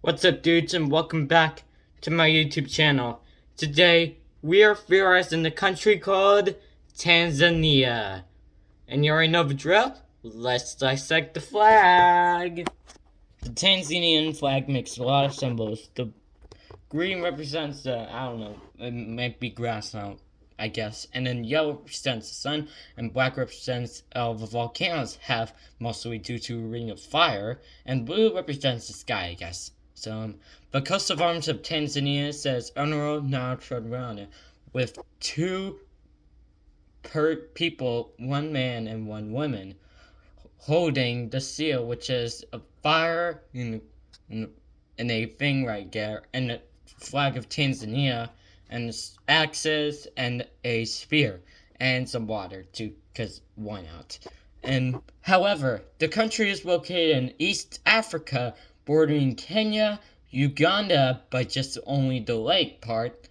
What's up, dudes, and welcome back to my YouTube channel. Today, we are theorizing a country called Tanzania. And you already know the drill? Let's dissect the flag. The Tanzanian flag makes a lot of symbols. The green represents I don't know, it might be grass now, I guess. And then yellow represents the sun, and black represents all the volcanoes have, mostly due to a ring of fire. And blue represents the sky, I guess. So, the coat of arms of Tanzania says Honorable Tanzania, with two per people, one man and one woman, holding the seal, which is a fire in a thing right there, and the flag of Tanzania, and axes, and a spear, and some water too, because why not? And however, the country is located in East Africa, bordering Kenya, Uganda, by just only the lake part,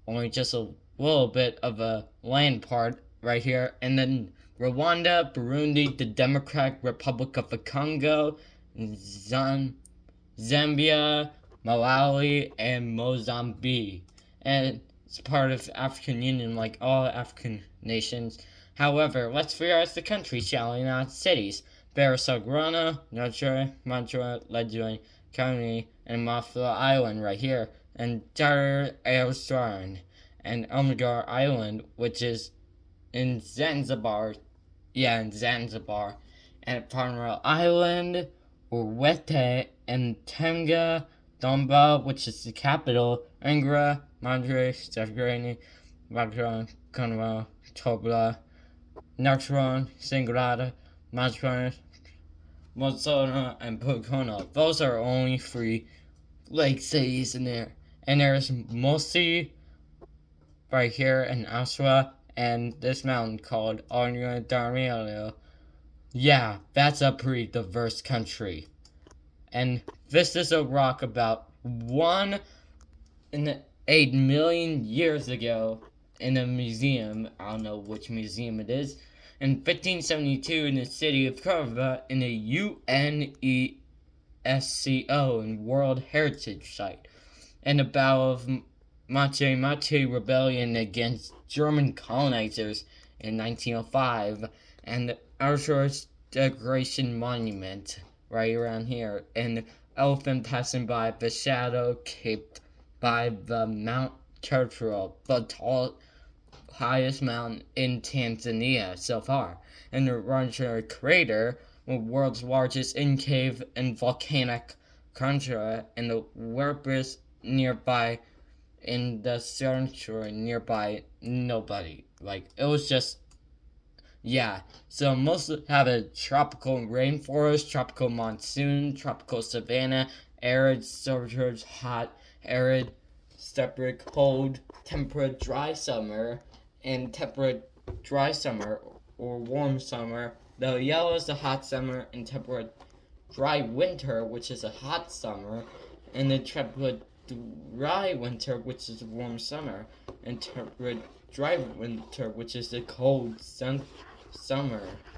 only just a little bit of a land part right here, and then Rwanda, Burundi, the Democratic Republic of the Congo, Zambia, Malawi, and Mozambique. And it's part of the African Union like all African nations. However, let's figure out the country, shall we not? Cities. Barcelona, Nigeria, Mantua, Ledger, County, and Mafia Island right here. And Dar es Salaam. And Omega Island, which is in Zanzibar. Yeah, in Zanzibar. And Palmer Island, Uwete, and Tenga, Domba, which is the capital, Angra, Madre, Stavrani, Bagran, Conwa, Tobla, Naxron, Singrada, Mazran, Mozona, and Pocona. Those are only three lake cities in there. And there's Mosi right here in Aswa, and this mountain called Onya Darmilio. Yeah, that's a pretty diverse country. And this is a rock about 1.8 million years ago in a museum. I don't know which museum it is. In 1572 in the city of Cordoba in a UNESCO and World Heritage Site. And the Battle of Mache Mache Rebellion against German colonizers in 1905. And the Auschwitz Decoration Monument right around here, and elephant passing by the shadow capped by the Mount Kilimanjaro, the highest mountain in Tanzania so far, and the Ranger crater, the world's largest in-cave and volcanic crater, and the Werpus nearby, in the sanctuary nearby, nobody. Like, it was just, yeah, so most have a tropical rainforest, tropical monsoon, tropical savanna, arid, subtropical, hot, arid, temperate, cold, temperate, dry summer, and temperate, dry summer, or warm summer. The yellow is the hot summer, and temperate, dry winter, which is a hot summer, and the temperate, dry winter, which is a warm summer, and temperate, dry winter, which is the cold summer,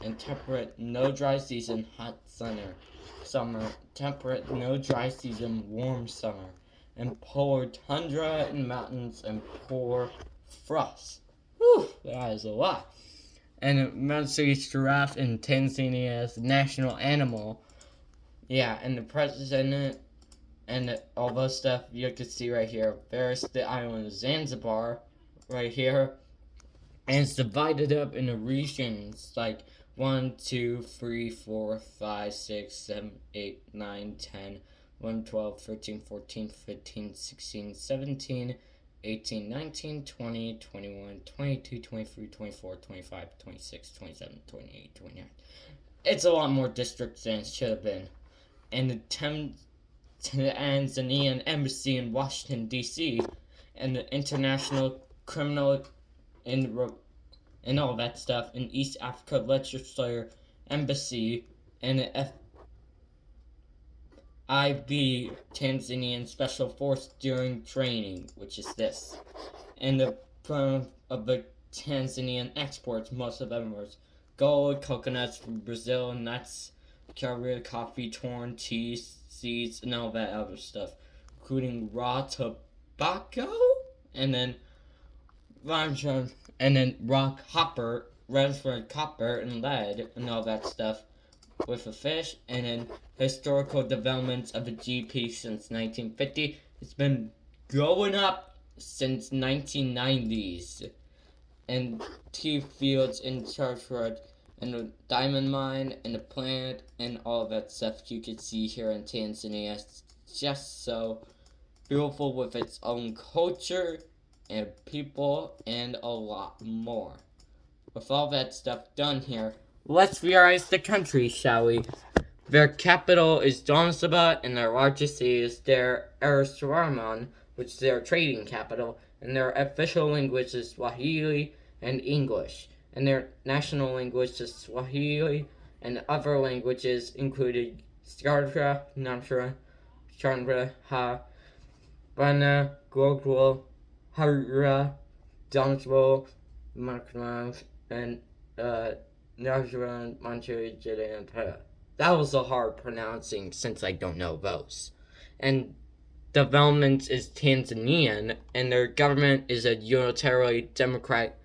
and temperate, no dry season, hot summer, temperate, no dry season, warm summer, and polar tundra and mountains, and polar frost. Whew, that is a lot. And Mountain's giraffe in Tanzania is the national animal. Yeah, and the president and all those stuff you can see right here. There's the island of Zanzibar right here. And it's divided up into regions like 1, 2, 3, 4, 5, 6, 7, 8, 9, 10, 11, 12, 13, 14, 15, 16, 17, 18, 19, 20, 21, 22, 23, 24, 25, 26, 27, 28, 29. It's a lot more districts than it should have been. And the Tanzanian embassy in Washington, D.C., and the International Criminal and all that stuff, in East Africa Legislature Embassy, and the FIB Tanzanian Special Force during training, which is this. And the of the Tanzanian exports, most of them was gold, coconuts from Brazil, nuts, caviar, coffee, corn, tea, seeds, and all that other stuff, including raw tobacco, and then rock hopper, Redford copper and lead, and all that stuff with a fish, and then historical developments of the GP since 1950. It's been going up since 1990s. And tea fields in Chartreuse, and the diamond mine, and the plant, and all that stuff you can see here in Tanzania. It's just so beautiful with its own culture and people and a lot more. With all that stuff done here, let's realize the country, shall we? Their capital is Donzaba, and their largest city is Dar es Salaam, which is their trading capital, and their official language is Swahili and English, and their national language is Swahili, and other languages included Skardra, Namtra, Chandra, Ha, Bana, Gogol, Hara, Donzbo, Makran, and Najran, Manchu, Jede, and Pera. That was a hard pronouncing since I don't know those. And development is Tanzanian, and their government is a unitarily Democrat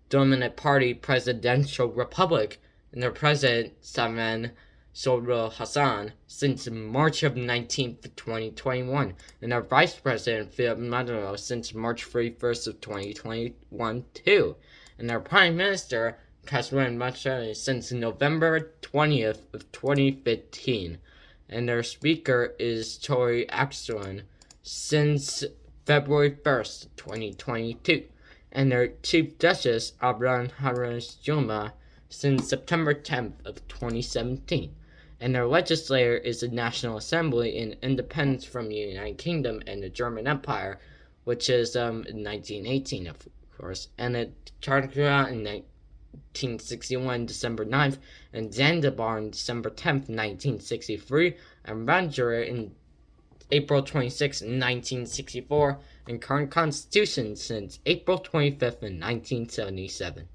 dominant party presidential republic, and their president, Salman Suluhu Hassan, since March of 19th, 2021, and their vice president, Philip Maduro, since March 31st of 2021 too, and their prime minister, Kasran Machari, since November 20th of 2015, and their speaker is Tori Axelin since February 1st, 2022, and their chief justice, Abraham Harris Juma, since September 10th of 2017, and their legislature is the National Assembly in independence from the United Kingdom and the German Empire, which is in 1918, of course, and it chartered in 1961, December 9th, and Zanzibar on December 10th, 1963, and Banjura in April 26, 1964, and current constitution since April 25th, 1977.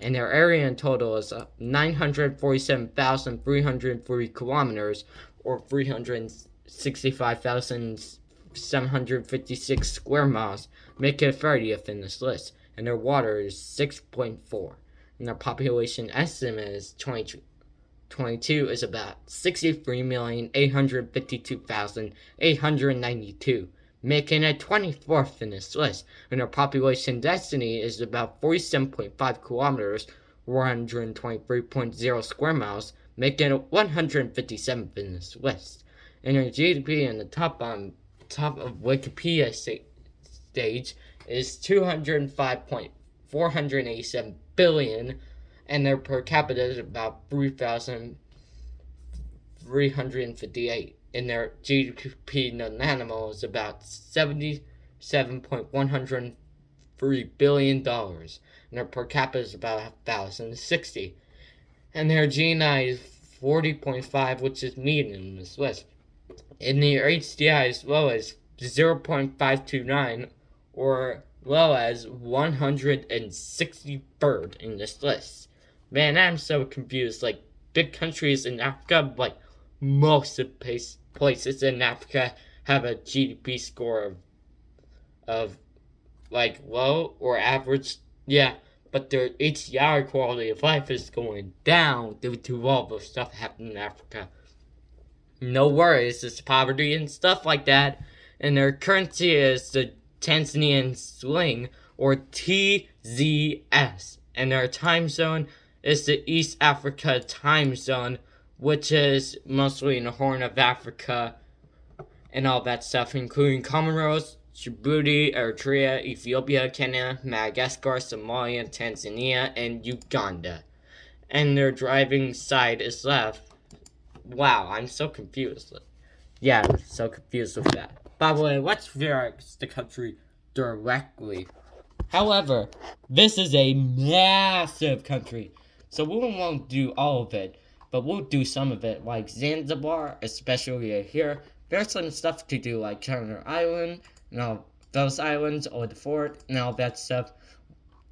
And their area in total is 947,340 kilometers, or 365,756 square miles, making it 30th in this list. And their water is 6.4. And their population estimate is 2022 is about 63,852,892, making it 24th in this list. And their population density is about 47.5 kilometers, 123.0 square miles, making it 157th in this list. And their GDP in the top of Wikipedia stage is 205.487 billion, and their per capita is about 3,358. And their GDP non-animal is about $77.103 billion, and their per capita is about 1,060. And their GNI is 40.5, which is median in this list. And their HDI is low as 0.529, or low as 163rd in this list. Man, I'm so confused. Like, big countries in Africa, like, most of places in Africa have a GDP score of like, low or average. Yeah, but their HDR, quality of life, is going down due to all the stuff happening in Africa. No worries, it's poverty and stuff like that. And their currency is the Tanzanian sling, or TZS. And their time zone is the East Africa time zone, which is mostly in the Horn of Africa and all that stuff, including Comoros, Djibouti, Eritrea, Ethiopia, Kenya, Madagascar, Somalia, Tanzania, and Uganda. And their driving side is left. Wow, I'm so confused. Yeah, I'm so confused with that. By the way, let's view the country directly. However, this is a massive country, so we won't do all of it, but we'll do some of it, like Zanzibar, especially here. There's some stuff to do, like Turner Island, and all those islands, or the fort, and all that stuff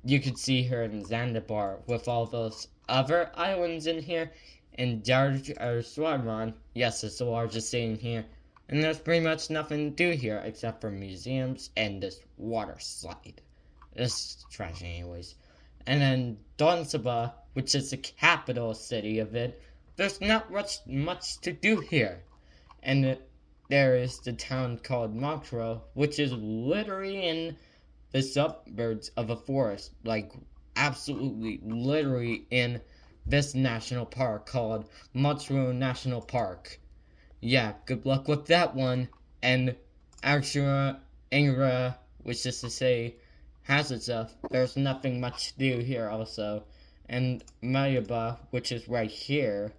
you could see here in Zanzibar, with all those other islands in here. And Dar es Salaam, yes, it's the largest city in here, And there's pretty much nothing to do here except for museums and this water slide. It's trash anyways. And then Donzaba, which is the capital city of it, there's not much to do here. And there is the town called Makro, which is literally in the suburbs of a forest, like absolutely literally in this national park called Makro National Park. Yeah, good luck with that one. And Axura Ingra, which is to say, has itself. There's nothing much to do here also. And Mayaba, which is right here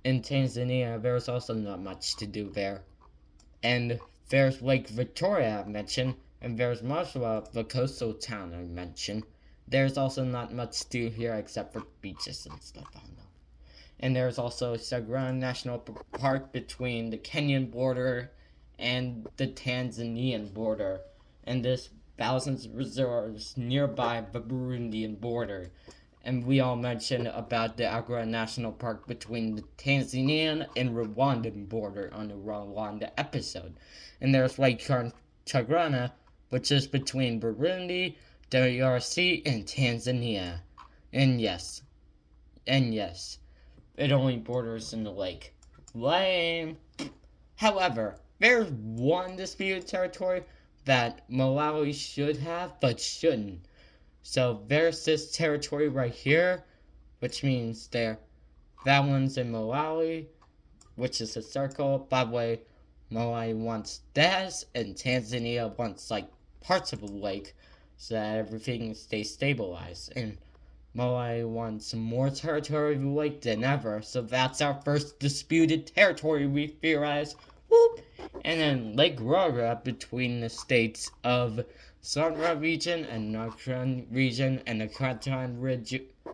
in Tanzania, there's also not much to do there. And there's Lake Victoria I mentioned, and there's Maswa, the coastal town I mentioned. There's also not much to do here except for beaches and stuff, I don't know. And there's also Sagran National Park between the Kenyan border and the Tanzanian border. And there's thousands of reserves nearby the Burundian border. And we all mentioned about the Agora National Park between the Tanzanian and Rwandan border on the Rwanda episode. And there's Lake Chagrana, which is between Burundi, DRC, and Tanzania. And yes, it only borders in the lake. Lame. However, there's one disputed territory that Malawi should have but shouldn't. So there's this territory right here, which means that one's in Malawi, which is a circle. By the way, Malawi wants this, and Tanzania wants like parts of the lake so that everything stays stabilized. And Malawi wants more territory of the lake than ever, so that's our first disputed territory we theorize. Whoop! And then Lake Rara between the states of Sandra region and Nakran region and the Katan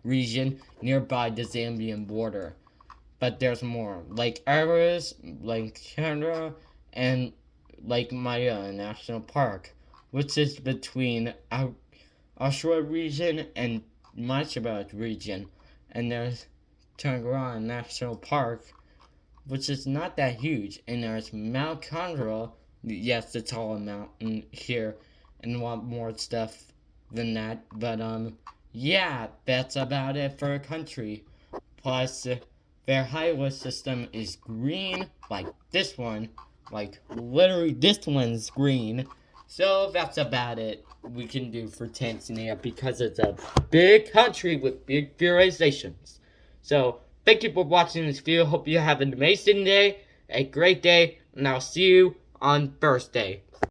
region nearby the Zambian border. But there's more. Lake Aras, Lake Chandra, and Lake Maya National Park, which is between Ashura region and Machabat region. And there's Tangaran National Park, which is not that huge. And there's Mount Condra, yes, the taller mountain here, and a lot more stuff than that. But yeah, that's about it for a country. Plus, their highway system is green, like this one. Like, literally, this one's green. So that's about it we can do for Tanzania because it's a big country with big theorizations. So, thank you for watching this video. Hope you have an amazing day, a great day, and I'll see you on Thursday.